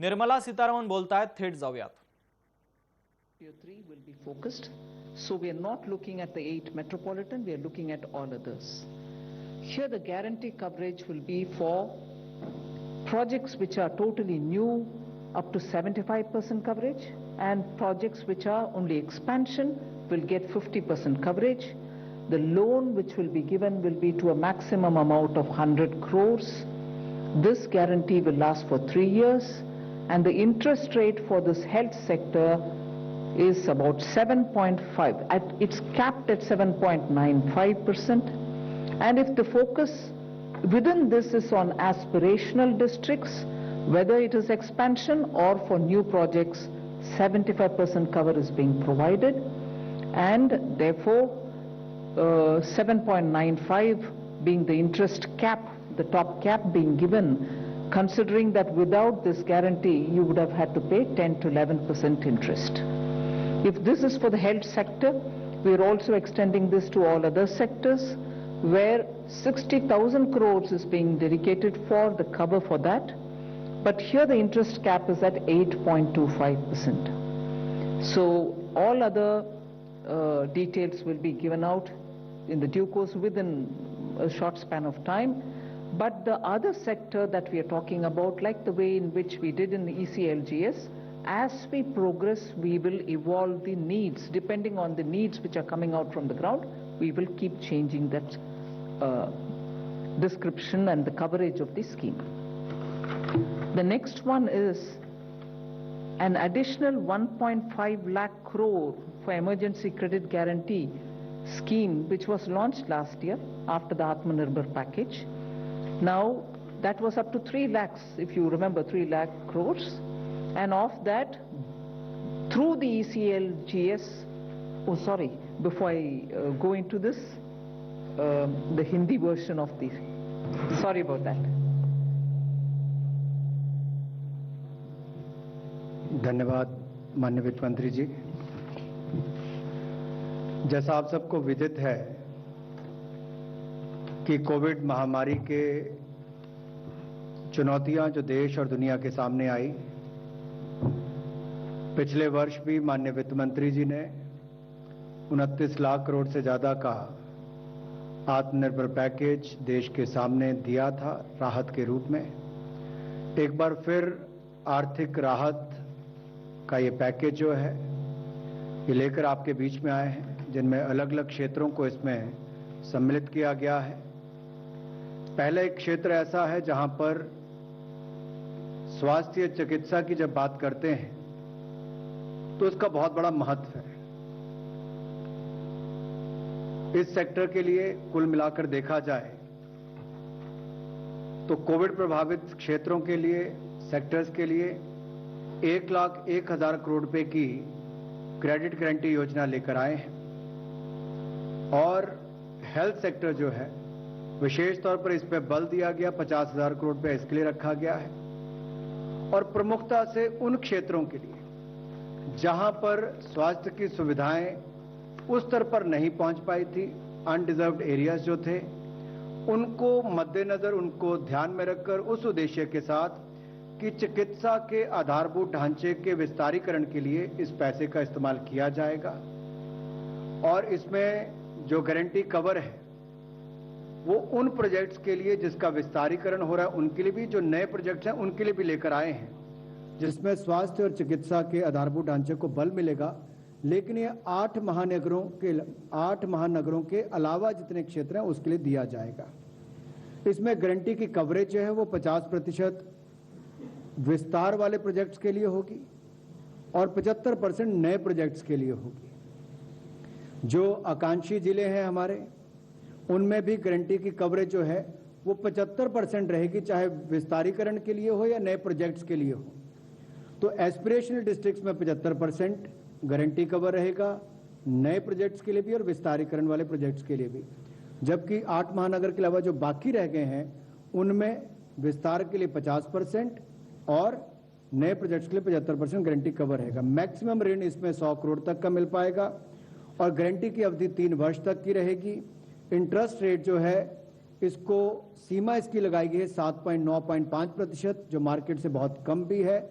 निर्मला सीतारामन बोलतायत, थेट जाऊयात. Tier 3 will be focused. So we are not looking at the 8 metropolitan, we are looking at all others. Here the guarantee coverage will be for projects which are totally new up to 75% coverage, and projects which are only expansion will get 50% coverage. The loan which will be given will be to a maximum amount of 100 crores. This guarantee will last for 3 years, and the interest rate for this health sector is about 7.5. It's capped at 7.95%. And if the focus within this is on aspirational districts, whether it is expansion or for new projects, 75% cover is being provided, and therefore 7.95 being the interest cap, the top cap being given, considering that without this guarantee you would have had to pay 10 to 11% interest. If this is for the health sector, we are also extending this to all other sectors, where 60,000 crores is being dedicated for the cover for that. But here the interest cap is at 8.25%. So all other details will be given out in the due course within a short span of time. But the other sector that we are talking about, like the way in which we did in the ECLGS, as we progress, we will evolve the needs. Depending on the needs which are coming out from the ground, we will keep changing that description and the coverage of the scheme. The next one is an additional 1.5 lakh crore for emergency credit guarantee scheme, which was launched last year after the Atmanirbhar package. Now that was up to 3 lakhs, if you remember, 3 lakh crores. And of that, through the ECLGS, before I go into this, the Hindi version of the, sorry about that. धन्यवाद माननीय वित्त मंत्री जी. जैसा आप सबको विदित है कि कोविड महामारी के चुनौतियां जो देश और दुनिया के सामने आई, पिछले वर्ष भी माननीय वित्त मंत्री जी ने 29 लाख करोड़ से ज्यादा का आत्मनिर्भर पैकेज देश के सामने दिया था राहत के रूप में. एक बार फिर आर्थिक राहत का ये पैकेज जो है ये लेकर आपके बीच में आए हैं, जिनमें अलग अलग क्षेत्रों को इसमें सम्मिलित किया गया है. पहला एक क्षेत्र ऐसा है जहां पर स्वास्थ्य चिकित्सा की जब बात करते हैं तो उसका बहुत बड़ा महत्व है. इस सेक्टर के लिए कुल मिलाकर देखा जाए तो कोविड प्रभावित क्षेत्रों के लिए, सेक्टर्स के लिए 1,01,000 करोड़ रुपए की क्रेडिट गारंटी योजना लेकर आए हैं. और हेल्थ सेक्टर जो है विशेष तौर पर इस पर बल दिया गया, 50,000 करोड़ रुपए इसके लिए रखा गया है. और प्रमुखता से उन क्षेत्रों के लिए जहां पर स्वास्थ्य की सुविधाएं उस स्तर पर नहीं पहुंच पाई थी, अनडिजर्व्ड एरियाज जो थे, उनको मद्देनजर, उनको ध्यान में रखकर उस उद्देश्य के साथ कि चिकित्सा के आधारभूत ढांचे के विस्तारीकरण के लिए इस पैसे का इस्तेमाल किया जाएगा. और इसमें जो गारंटी कवर है वो उन प्रोजेक्ट्स के लिए जिसका विस्तारीकरण हो रहा है उनके लिए भी, जो नए प्रोजेक्ट्स हैं उनके लिए भी लेकर आए हैं, जिसमें स्वास्थ्य और चिकित्सा के आधारभूत ढांचे को बल मिलेगा. लेकिन ये 8 महानगरों के अलावा जितने क्षेत्र हैं उसके लिए दिया जाएगा. इसमें गारंटी की कवरेज जो है वो 50% विस्तार वाले प्रोजेक्ट्स के लिए होगी और 75% नए प्रोजेक्ट्स के लिए होगी. जो आकांक्षी जिले हैं हमारे, उनमें भी गारंटी की कवरेज जो है वो 75% रहेगी, चाहे विस्तारीकरण के लिए हो या नए प्रोजेक्ट्स के लिए हो. तो एस्पिरेशनल डिस्ट्रिक्ट्स में 75% गारंटी कवर रहेगा, नए प्रोजेक्ट्स के लिए भी और विस्तारीकरण वाले प्रोजेक्ट्स के लिए भी. जबकि 8 महानगर के अलावा जो बाकी रह गए हैं उनमें विस्तार के लिए 50% और नए प्रोजेक्ट्स के लिए 75% गारंटी कवर रहेगा. मैक्सिमम ऋण इसमें 100 करोड़ तक का मिल पाएगा और गारंटी की अवधि 3 वर्ष तक की रहेगी. इंटरेस्ट रेट जो है इसको सीमा इसकी लगाई गई है 7.95%, जो मार्केट से बहुत कम भी है.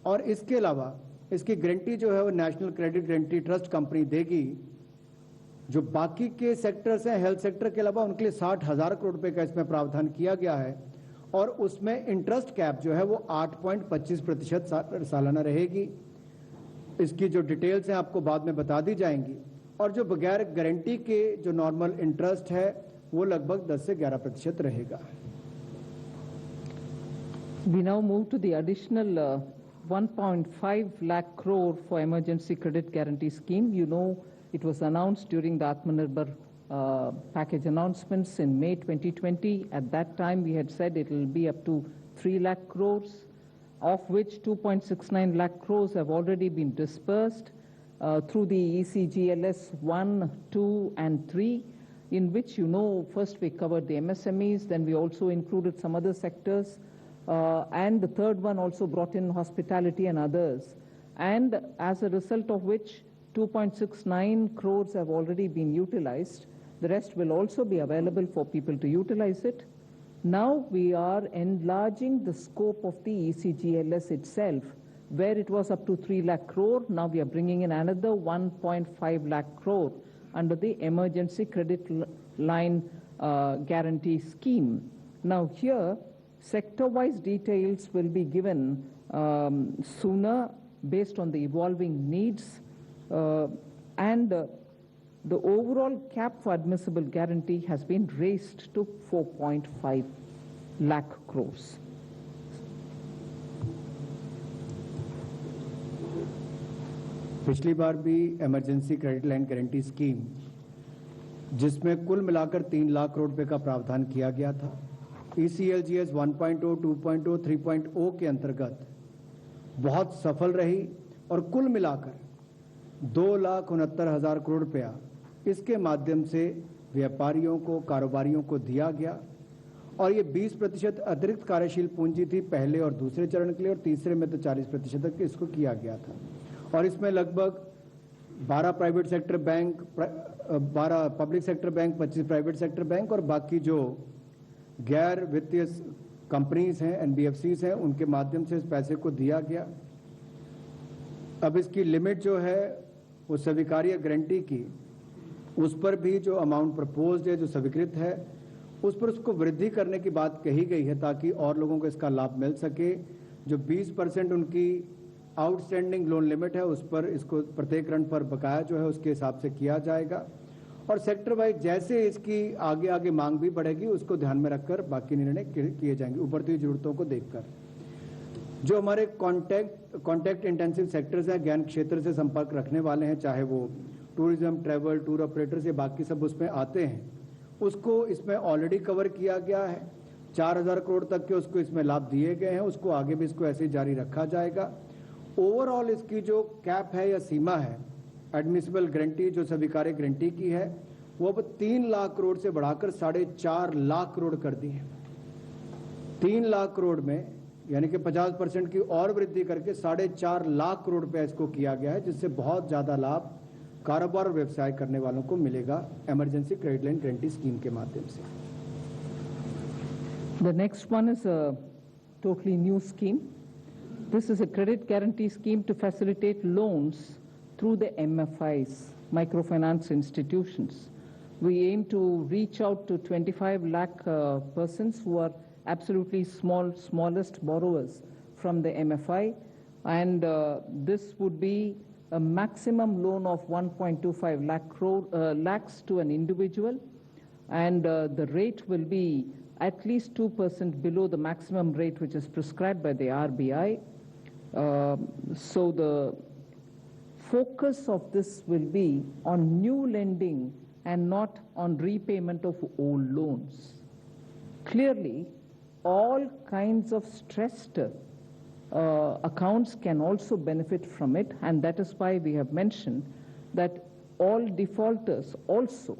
और इसके अलावा इसकी गारंटी जो है वो national credit guarantee trust company देगी। जो बाकी के सेक्टर्स हैं हेल्थ सेक्टर के अलावा उनके लिए 60,000 करोड़ रुपए का इसमें प्रावधान किया गया है और उसमें इंटरेस्ट कैप जो है वो 8.25% सालाना रहेगी। इसकी जो डिटेल्स हैं आपको बाद में बता दी जाएंगी और जो बगैर गारंटी के जो नॉर्मल इंटरेस्ट है वो लगभग 10 से 11% रहेगा। We now move to the additional 1.5 lakh crore for emergency credit guarantee scheme. You know, it was announced during the Atmanirbhar package announcements in May 2020. At that time, we had said it will be up to 3 lakh crores, of which 2.69 lakh crores have already been dispersed through the ECGLS 1, 2, and 3, in which, you know, first we covered the MSMEs, then we also included some other sectors. And the third one also brought in hospitality and others. And as a result of which 2.69 crores have already been utilized. The rest will also be available for people to utilize it. Now we are enlarging the scope of the ECGLS itself, where it was up to 3 lakh crore. Now we are bringing in another 1.5 lakh crore under the emergency credit line guarantee scheme. Now here, sector-wise details will be given sooner based on the evolving needs and the overall cap for admissible guarantee has been raised to 4.5 lakh crores. पिछली बार भी emergency credit line guarantee scheme जिसमें कुल मिलाकर 3 लाख करोड़ रुपए का प्रावधान किया गया था, ECLGS 1.0, 2.0, 3.0 के अंतर्गत बहुत सफल रही और कुल मिलाकर 2,69,000 करोड़ रुपया इसके माध्यम से व्यापारियों को, कारोबारियों को दिया गया और ये 20% अतिरिक्त कार्यशील पूंजी थी पहले और दूसरे चरण के लिए और तीसरे में तो 40% तक इसको किया गया था और इसमें लगभग 12 private sector bank, 12 public sector bank, 25 private sector bank और बाकी जो गैर वित्तीय कंपनीज हैं, NBFCs हैं, उनके माध्यम से इस पैसे को दिया गया। अब इसकी लिमिट जो है वो स्वीकार्य गारंटी की, उस पर भी जो अमाउंट प्रपोज्ड है, जो स्वीकृत है, उस पर उसको वृद्धि करने की बात कही गई है ताकि और लोगों को इसका लाभ मिल सके। जो 20% उनकी आउटस्टैंडिंग लोन लिमिट है उस पर इसको प्रत्येक ऋण पर बकाया जो है उसके हिसाब से किया जाएगा और सेक्टर वाइज जैसे इसकी आगे आगे मांग भी बढ़ेगी उसको ध्यान में रखकर बाकी निर्णय किए जाएंगे उभरती हुई जरूरतों को देखकर। जो हमारे कॉन्टैक्ट इंटेंसिव सेक्टर्स हैं, ज्ञान क्षेत्र से संपर्क रखने वाले हैं, चाहे वो टूरिज्म, ट्रैवल, टूर ऑपरेटर्स ये बाकी सब उसमें आते हैं, उसको इसमें ऑलरेडी कवर किया गया है। 4,000 करोड़ तक के उसको इसमें लाभ दिए गए हैं, उसको आगे भी इसको ऐसे ही जारी रखा जाएगा। ओवरऑल इसकी जो कैप है या सीमा है एडमिसिबल गारंटी जो स्वीकार्य गारंटी की है वो अब 3 लाख करोड़ से बढ़ाकर 4.5 लाख करोड़ कर दी है। 3 लाख करोड़ में यानी कि 50% की और वृद्धि करके 4.5 लाख करोड़ रुपया इसको किया गया है, जिससे बहुत ज्यादा लाभ कारोबार और व्यवसाय करने वालों को मिलेगा emergency credit line guarantee scheme के माध्यम से। The next one is a totally new scheme. This is a credit guarantee scheme to facilitate loans through the MFIs, microfinance institutions. We aim to reach out to 25 lakh persons who are absolutely smallest borrowers from the MFI, and this would be a maximum loan of 1.25 lakhs to an individual, and the rate will be at least 2% below the maximum rate which is prescribed by the RBI. So the focus of this will be on new lending and not on repayment of old loans. Clearly, all kinds of stressed accounts can also benefit from it, and that is why we have mentioned that all defaulters also,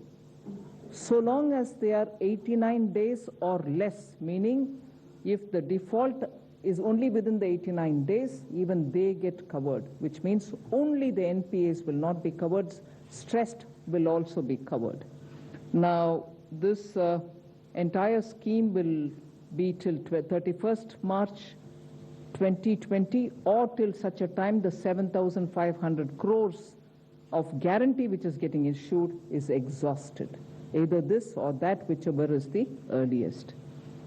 so long as they are 89 days or less, meaning if the default is only within the 89 days, even they get covered, which means only the NPAs will not be covered, stressed will also be covered. Now, this entire scheme will be till 31st March 2020 or till such a time the 7,500 crores of guarantee which is getting issued is exhausted. Either this or that, whichever is the earliest.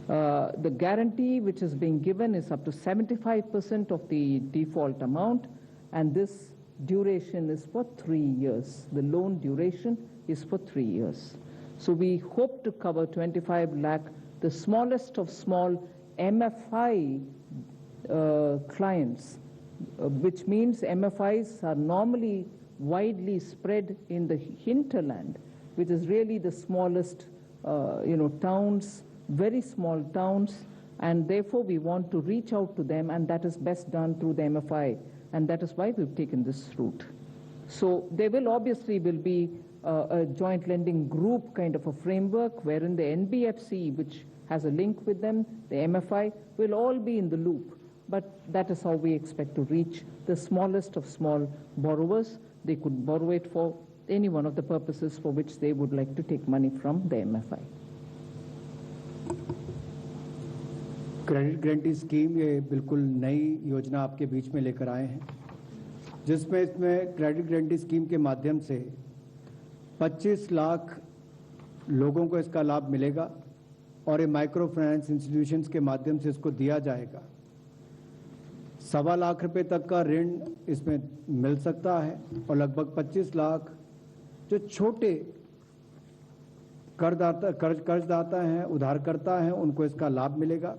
The guarantee which is being given is up to 75% of the default amount, and this duration is for 3 years. The loan duration is for 3 years. So we hope to cover 25 lakh, the smallest of small MFI clients, which means MFIs are normally widely spread in the hinterland, which is really the smallest, towns, very small towns, and therefore we want to reach out to them, and that is best done through the MFI, and that is why we've taken this route. So there will obviously be a joint lending group kind of a framework wherein the NBFC, which has a link with them, the MFI, will all be in the loop. But that is how we expect to reach the smallest of small borrowers. They could borrow it for any one of the purposes for which they would like to take money from the MFI. Credit guarantee scheme ये बिल्कुल नई योजना आपके बीच में लेकर आए हैं, जिसमें इसमें क्रेडिट गारंटी स्कीम के माध्यम से 25 लाख लोगों को इसका लाभ मिलेगा और ये माइक्रो फाइनेंस इंस्टीट्यूशंस के माध्यम से इसको दिया जाएगा। 1.25 लाख रुपए तक का ऋण इसमें मिल सकता है और लगभग 25 लाख जो छोटे कर्जदाता हैं, उधारकर्ता हैं, उनको इसका लाभ मिलेगा।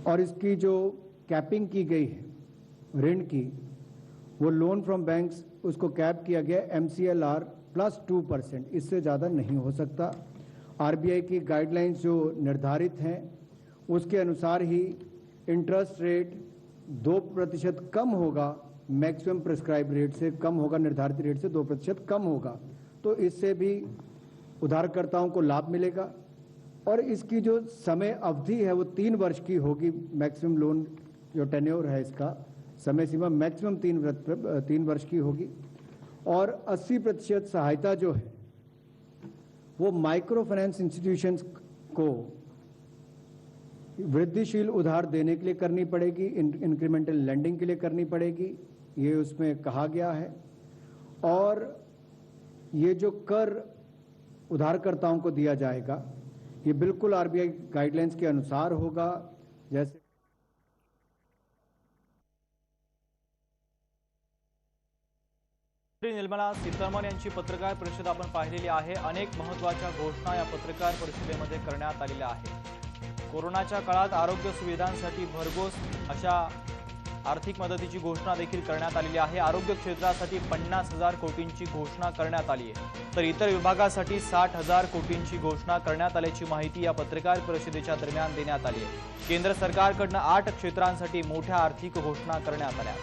और इसकी जो कैपिंग की गई है ऋण की, वो लोन फ्रॉम बैंक्स उसको कैप किया गया MCLR प्लस 2%, इससे ज़्यादा नहीं हो सकता। RBI की गाइडलाइंस जो निर्धारित हैं उसके अनुसार ही इंटरेस्ट रेट 2% कम होगा, मैक्सिमम प्रिस्क्राइब रेट से कम होगा, निर्धारित रेट से 2% कम होगा। तो इससे भी उधारकर्ताओं को लाभ मिलेगा और इसकी जो समय अवधि है वो 3 वर्ष की होगी। मैक्सिमम लोन जो टेन्योर है इसका समय सीमा मैक्सिमम 3 वर्ष की होगी और 80% सहायता जो है वो माइक्रो फाइनेंस इंस्टीट्यूशंस को वृद्धिशील उधार देने के लिए करनी पड़ेगी, इंक्रीमेंटल लेंडिंग के लिए करनी पड़ेगी, ये उसमें कहा गया है। और ये जो कर उधारकर्ताओं को दिया जाएगा ये बिल्कुल RBI गाइडलाइंस के अनुसार होगा। जैसे निर्मला सीतारामन यांची पत्रकार परिषद आपण पाहिलेली आहे। अनेक महत्त्वाच्या घोषणा या पत्रकार परिषदेमध्ये करण्यात आलेल्या आहेत। कोरोनाच्या काळात आरोग्य सुविधांसाठी भरघोस अशा आर्थिक मदतीची घोषणा देखील करण्यात आलेली आहे। आरोग्य क्षेत्रासाठी 50,000 कोटींची घोषणा करण्यात आली आहे, तर इतर विभागासाठी 60,000 कोटींची घोषणा करण्यात आल्याची माहिती या पत्रकार परिषदेच्या दरम्यान देण्यात आली आहे। केंद्र सरकारकडून 8 क्षेत्रांसाठी मोठ्या आर्थिक घोषणा करण्यात आल्या।